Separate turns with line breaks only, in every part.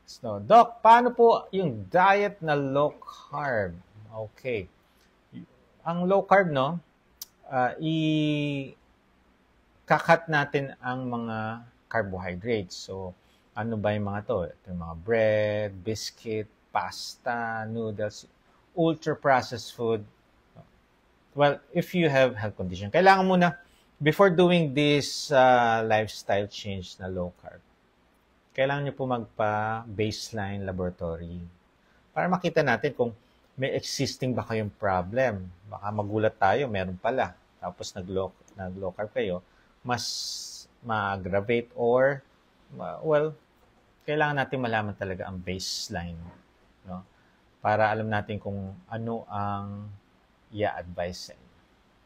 So, Doc, paano po yung diet na low carb? Okay. Ang low carb, no, kakat natin ang mga carbohydrates. So, ano ba yung mga to? Ito yung mga bread, biscuit, pasta, noodles, ultra-processed food. Well, if you have health condition, kailangan muna, before doing this lifestyle change na low carb, kailangan nyo po magpa-baseline laboratory para makita natin kung may existing ba kayong problem. Baka magulat tayo, meron pala. Tapos nag-low carb kayo, mas ma-aggravate or, well, kailangan natin malaman talaga ang baseline. No? Para alam natin kung ano ang i-advise sa inyo.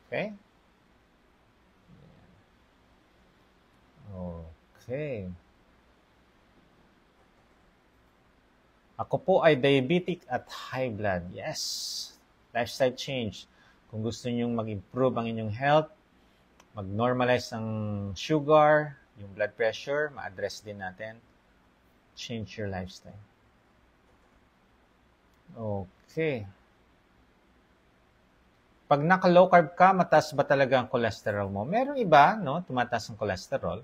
Okay? Okay. Ako po ay diabetic at high blood. Yes. Lifestyle change. Kung gusto nyong mag-improve ang inyong health, mag-normalize ang sugar, yung blood pressure, ma-address din natin. Change your lifestyle. Okay. Pag naka-low carb ka, mataas ba talaga ang cholesterol mo? Merong iba, no? Tumataas ang cholesterol,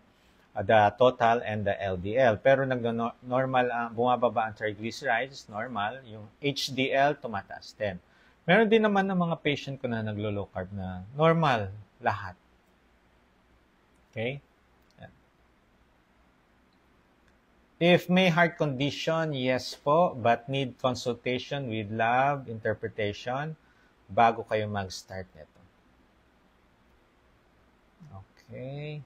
the total and the LDL. Pero nag-normal, bumababa ang triglycerides, normal. Yung HDL, tumataas din. Meron din naman ng mga patient ko na naglo-low carb na normal lahat. Okay? If may heart condition, yes po, but need consultation with lab interpretation bago kayo mag-start nito. Okay.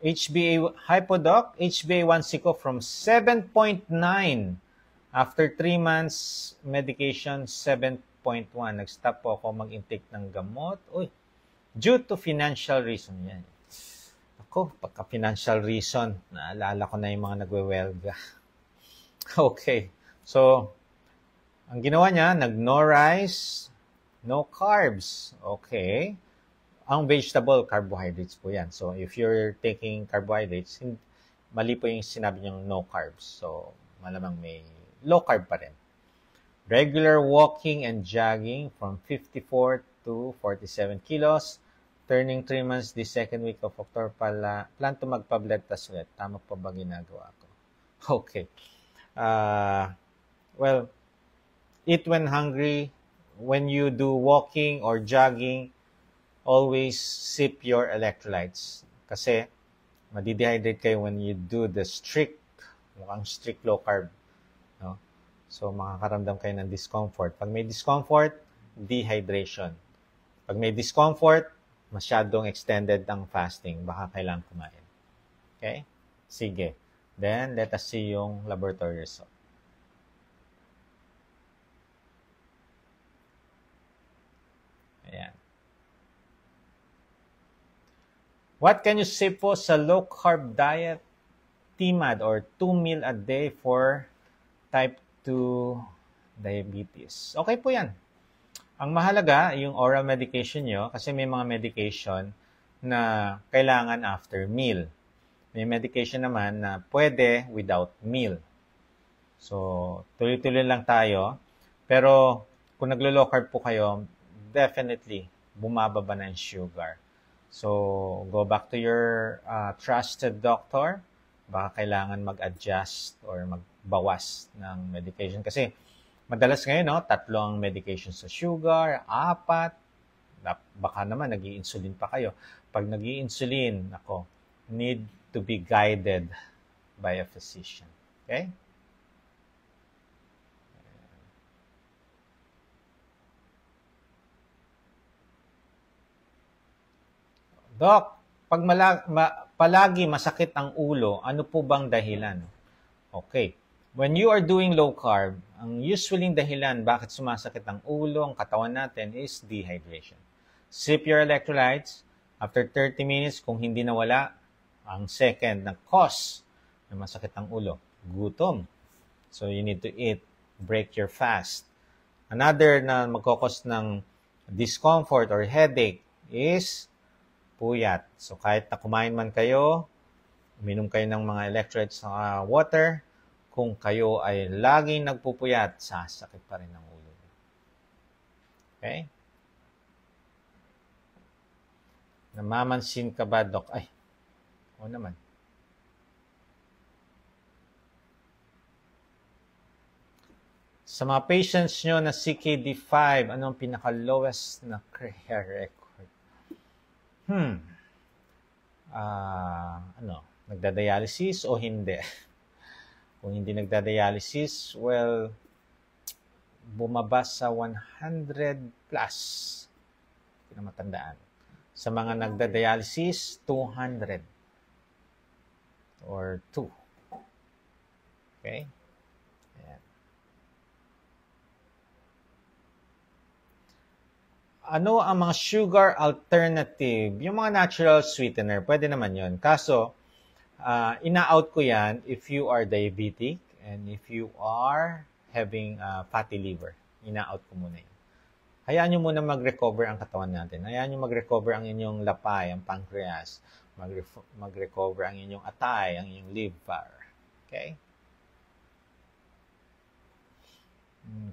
HbA, Hypodoc, HbA1c ko from 7.9. After 3 months medication, 7.1. Nag-stop po ako mag-intake ng gamot. Uy, due to financial reason yan. Ako, pagka financial reason, naalala ko na yung mga nagwewelga. Okay. So, ang ginawa niya, no rice, no carbs. Okay. Ang vegetable, carbohydrates po yan. So, if you're taking carbohydrates, mali po yung sinabi niyang no carbs. So, malamang may low carb pa rin. Regular walking and jogging from 54 to 47 kilos. Turning 3 months this second week of October pala. Plan to magpa-blood test ulit. Tama pa ba ginagawa ko? Okay. Well, eat when hungry. When you do walking or jogging, always sip your electrolytes. Kasi, madidehydrate kayo when you do the strict low carb. No? So, makakaramdam kayo ng discomfort. Pag may discomfort, dehydration. Pag may discomfort, masyadong extended ang fasting. Baka kailangan kumain. Okay? Sige. Then, let us see yung laboratory result. Ayan. What can you say po sa low-carb diet, TMAD, or 2 meal a day for type 2 diabetes? Okay po yan. Ang mahalaga, yung oral medication nyo, kasi may mga medication na kailangan after meal. May medication naman na pwede without meal. So, tuloy-tuloy lang tayo. Pero, kung naglo-low carb po kayo, definitely, bumababa na yung sugar. So, go back to your trusted doctor. Baka kailangan mag-adjust or magbawas ng medication. Kasi, madalas ngayon, no, 3 ang medication sa sugar, 4. Baka naman, nag-i-insulin pa kayo. Pag nag-i-insulin, ako, need to be guided by a physician. Okay? Doc, pag palagi masakit ang ulo, ano po bang dahilan? Okay. When you are doing low carb, ang usually dahilan bakit sumasakit ang ulo, ang katawan natin is dehydration. Sip your electrolytes. After 30 minutes, kung hindi nawala, ang second na cause na masakit ang ulo, gutom. So you need to eat, break your fast. Another na magkakos ng discomfort or headache is puyat. So kahit na kumain man kayo, uminom kayo ng mga electrolytes sa water, kung kayo ay laging nagpupuyat, sasakit pa rin ang ulo. Okay? Namamansin ka ba, Doc? Ay, oo naman. Sa mga patients nyo na CKD5, anong pinaka-lowest na hair record? Nagda-dialysis o hindi? Kung hindi nagda-dialysis, well, bumaba sa 100 plus. Hindi na matandaan. Sa mga nagda-dialysis, 200 or 2. Okay? Ayan. Ano ang mga sugar alternative? Yung mga natural sweetener, pwede naman yun. Kaso, ina-out ko yan if you are diabetic and if you are having fatty liver. Ina-out ko muna yun. Hayaan nyo muna mag-recover ang katawan natin. Hayaan nyo mag-recover ang inyong lapay, ang pancreas. Mag-recover ang inyong atay, ang inyong liver. Okay?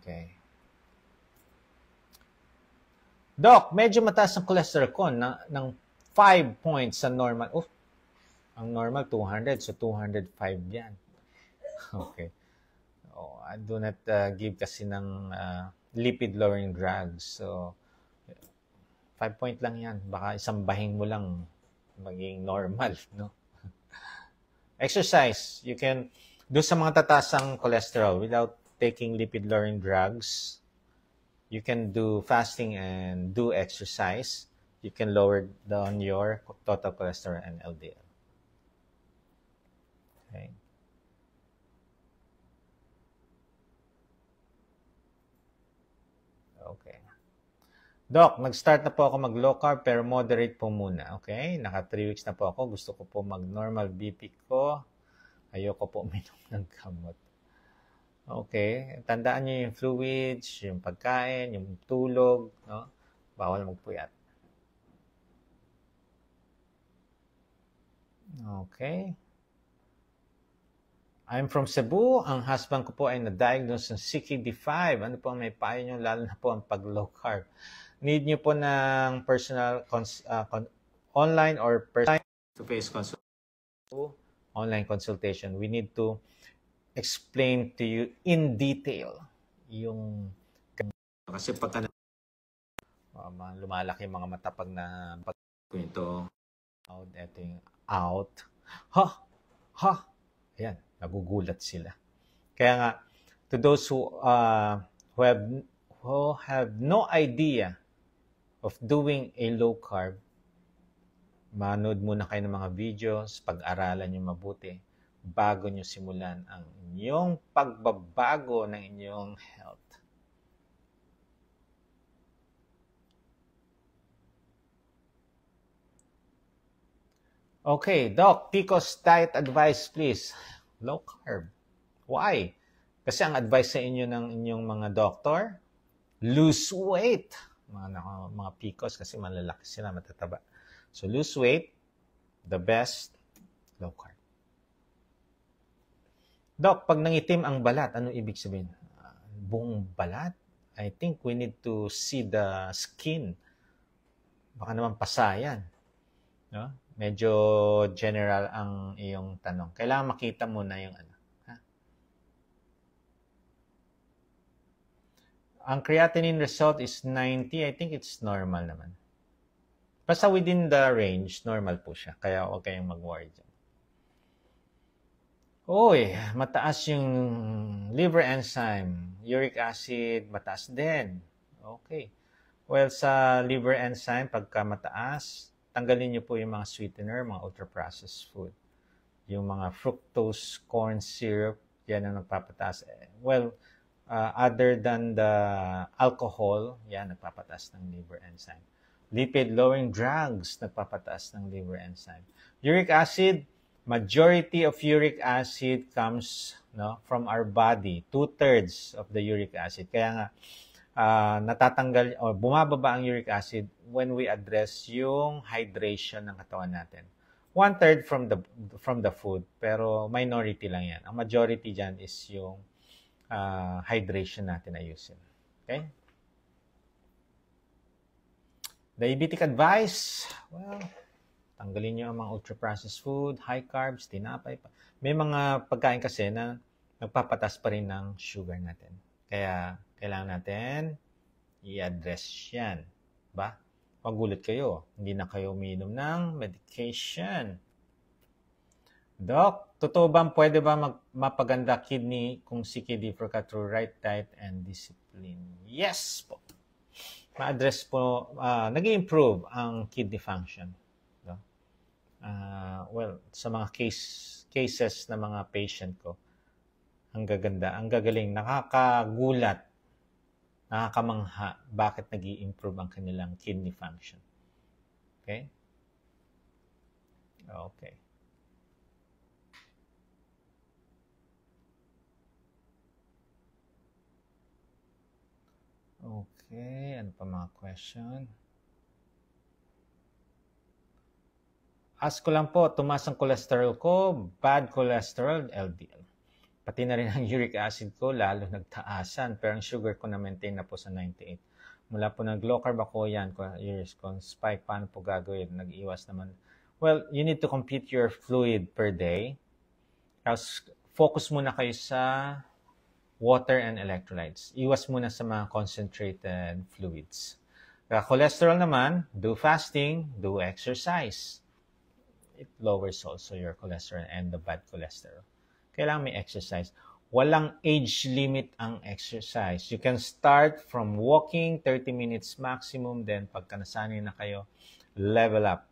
Okay. Doc, medyo mataas ang cholesterol ko ng 5 points sa normal. Ang normal 200, so 205 yan. Okay. I do not give kasi ng lipid-lowering drugs. So, 5 point lang yan. Baka isang bahing mo lang maging normal, no? Exercise. You can do sa mga tatasang cholesterol without taking lipid-lowering drugs. You can do fasting and do exercise. You can lower down your total cholesterol and LDL. Okay. Okay. Doc, nag-start na po ako mag-low carb pero moderate po muna. Okay? Naka 3 weeks na po ako. Gusto ko po mag-normal BP ko. Ayoko po uminom ng gamot. Okay. Tandaan niyo yung fluids, yung pagkain, yung tulog. No? Bawal magpuyat. Okay. I'm from Cebu. Ang husband ko po ay na-diagnose ng CKD5. Ano po ang may payo nyo, lalo na po ang pag-low carb? Need nyo po ng personal online or face-to-face consultation. Online consultation. We need to explain to you in detail yung kasi pagka lumalaki mga matapag na pagkwento out, ayan, nagugulat sila. Kaya nga, to those who have no idea of doing a low carb, manood muna kayo ng mga videos, pag-aralan nyo mabuti bago nyo simulan ang inyong pagbabago ng inyong health. Okay, Doc, PCOS diet advice please. Low carb. Why? Kasi ang advice sa inyo ng inyong mga doctor, lose weight. Mga PCOS kasi malalaki sila, matataba. So lose weight, the best, low carb. Doc, pag nangitim ang balat, ano ibig sabihin? Buong balat? I think we need to see the skin. Baka naman pasayan. No? Medyo general ang iyong tanong. Kailangan makita mo na yung ano. Ha? Ang creatinine result is 90. I think it's normal naman. Basta within the range, normal po siya. Kaya huwag kayong mag-worry dyan. Mataas yung liver enzyme. Uric acid, mataas din. Okay. Well, sa liver enzyme, pagka mataas, tanggalin niyo po yung mga sweetener, mga ultra-processed food. Yung mga fructose corn syrup, yan ang nagpapataas. Well, other than the alcohol, yan nagpapataas ng liver enzyme. Lipid-lowering drugs, nagpapataas ng liver enzyme. Uric acid, majority of uric acid comes from our body. 2/3 of the uric acid. Kaya nga, natatanggal o bumababa ang uric acid when we address yung hydration ng katawan natin. 1/3 from the food, pero minority lang yan. Ang majority dyan is yung hydration natin ayusin. Okay? Diabetic advice, well, tanggalin nyo ang mga ultra-processed food, high carbs, tinapay. May mga pagkain kasi na nagpapatas pa rin ng sugar natin. Kaya kailangan natin i-address yan. Ba? Magulat kayo. Hindi na kayo umiinom ng medication. Doc, totoo ba pwede ba mapaganda kidney kung si KD4 ka through right diet and discipline? Yes po. Ma-address po, nag-i-improve ang kidney function. No? Well, sa mga cases na mga patient ko, ang gaganda, ang gagaling, nakakagulat, nakakamangha bakit nag-i-improve ang kanilang kidney function. Okay? Okay. Okay, ano pa mga question? Ask ko lang po, tumaas ang cholesterol ko, bad cholesterol, LDL. Pati na rin ang uric acid ko, lalo nagtaasan. Pero ang sugar ko na-maintain na po sa 98. Mula po nag-low carb ako, yan, years ko, spike, paano po gagawin? Nag-iwas naman. Well, you need to compute your fluid per day. Tapos, focus muna kayo sa water and electrolytes. Iwas muna sa mga concentrated fluids. Cholesterol naman, do fasting, do exercise. It lowers also your cholesterol and the bad cholesterol. Kailangan may exercise. Walang age limit ang exercise. You can start from walking, 30 minutes maximum, then pagka nasanay na kayo, level up.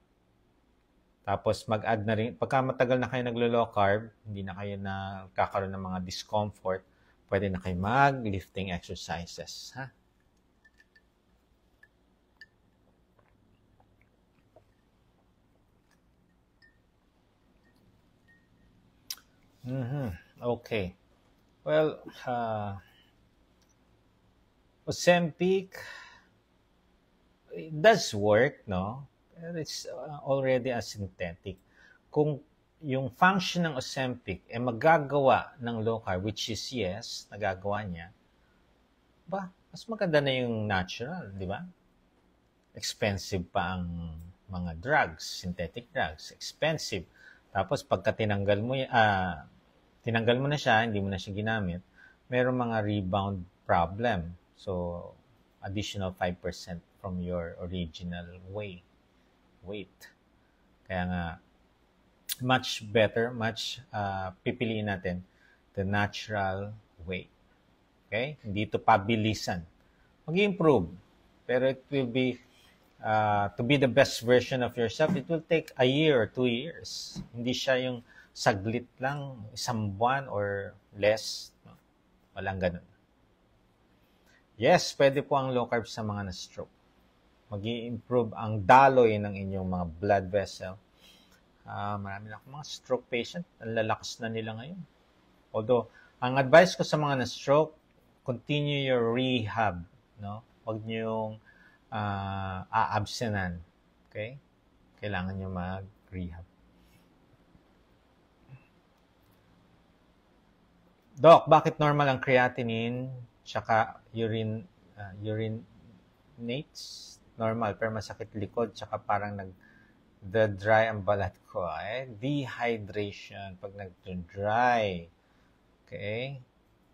Tapos mag-add na rin, pagka matagal na kayo naglo-low carb, hindi na kayo nakakaroon ng mga discomfort, pwede na kayo mag-lifting exercises. Ha? Okay. Well, Ozempic, it does work, no? But it's already a synthetic. Kung yung function ng Ozempic ay magagawa ng low carb, which is yes, nagagawa niya, mas maganda na yung natural, di ba? Expensive pa ang mga drugs, synthetic drugs, expensive. Tapos pagka tinanggal mo na siya, hindi mo na siya ginamit, mayroong mga rebound problem. So, additional 5% from your original weight. Kaya nga, much better, pipiliin natin the natural way. Okay? Hindi ito pabilisan. Mag-improve. Pero it will be, to be the best version of yourself, it will take a year or 2 years. Hindi siya yung saglit lang, isang buwan or less. No? Walang ganun. Yes, pwede po ang low carb sa mga na-stroke. Mag-i-improve ang daloy ng inyong mga blood vessel. Marami na akong mga stroke patient. Ang lalakas na nila ngayon. Although, ang advice ko sa mga na-stroke, continue your rehab. No? Huwag niyong aabsenan. Okay? Kailangan niyo mag-rehab. Doc, bakit normal ang creatinine tsaka urinates? Normal, pero masakit likod tsaka parang nag-dry ang balat ko. Dehydration pag nag-dry. Okay?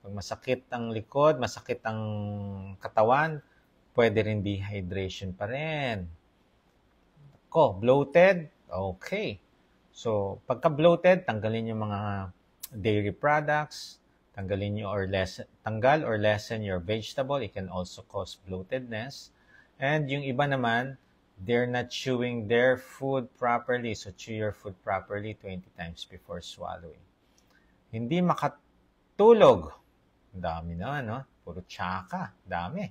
Pag masakit ang likod, masakit ang katawan, pwede rin dehydration pa rin. Bloated? Okay. So, pagka bloated, tanggalin yung mga dairy products, tanggal or lessen your vegetable. It can also cause bloatedness. And yung iba naman, they're not chewing their food properly. So, chew your food properly 20 times before swallowing. Hindi makatulog. Dami na, no? Puro tsaka. Dami.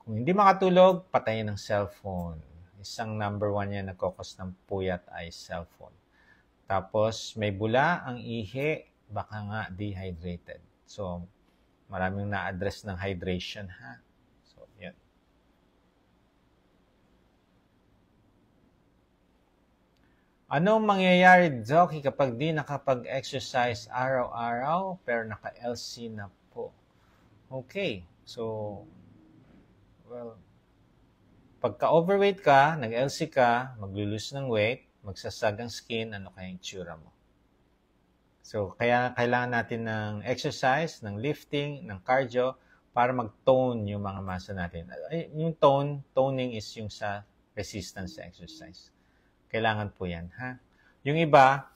Kung hindi makatulog, patayin ng cellphone. Isang number 1 yan nagkakos ng puyat ay cellphone. Tapos, may bula ang ihi, baka nga dehydrated. So, maraming na-address ng hydration, ha? Anong mangyayari, Doc, kapag di nakapag-exercise araw-araw pero naka-LC na po? Okay. So, well, pagka-overweight ka, nag-LC ka, maglulus ng weight, magsasag ang skin, ano kaya yung tsura mo? So, kaya kailangan natin ng exercise, ng lifting, ng cardio, para mag-tone yung mga muscle natin. Yung toning is yung sa resistance exercise. Kailangan po yan, ha? Yung iba,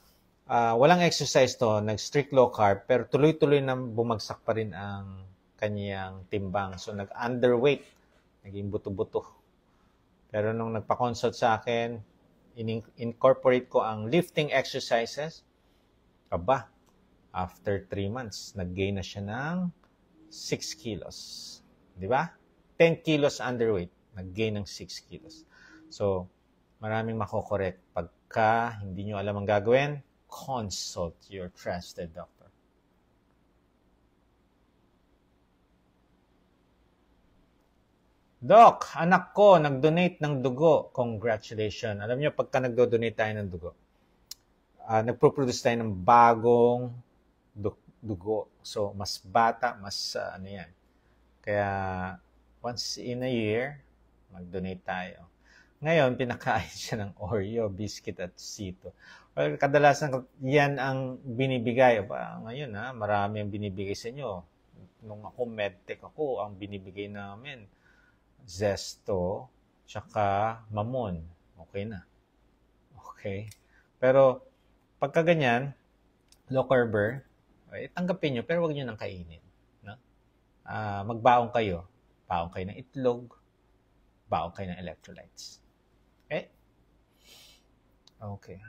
walang exercise to, nag-strict low carb, pero tuloy-tuloy na bumagsak pa rin ang kanyang timbang. So, nag-underweight, naging buto-buto. Pero nung nagpa-consult sa akin, incorporate ko ang lifting exercises, after 3 months, nag-gain na siya ng 6 kilos. Di ba? 10 kilos underweight, nag-gain ng 6 kilos. So, maraming makokorek. Pagka hindi nyo alam ang gagawin, consult your trusted doctor. Doc, anak ko nag-donate ng dugo. Congratulations. Alam nyo, pagka nag-donate tayo ng dugo, nagpo-produce tayo ng bagong dugo. So, mas bata, mas ano yan. Kaya, once in a year, mag-donate tayo. Ngayon, pinakain siya ng Oreo, biscuit at sito. Well, kadalasan yan ang binibigay. Ngayon, marami ang binibigay sa inyo. Nung ako, medtech ako, ang binibigay namin, Zesto, tsaka Mamon. Okay na. Okay. Pero, pagka ganyan, low carber, tanggapin nyo, pero huwag nyo nang kainin. No? Magbaong kayo. Baong kayo ng itlog, baong kayo ng electrolytes. Okay? Okay.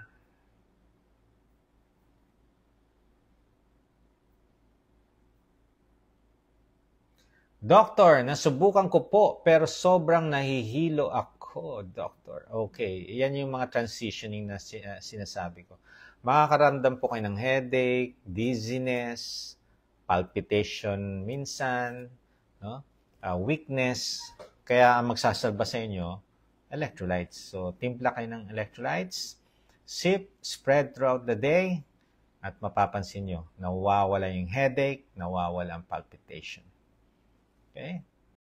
Doctor, nasubukan ko po, pero sobrang nahihilo ako, Doctor. Okay, yan yung mga transitioning na sinasabi ko. Makakaramdam po kayo ng headache, dizziness, palpitation minsan, no? Weakness. Kaya ang magsasalba sa inyo, electrolytes. So, timpla kayo ng electrolytes, sip, spread throughout the day, at mapapansin nyo, nawawala yung headache, nawawala ang palpitation. Okay?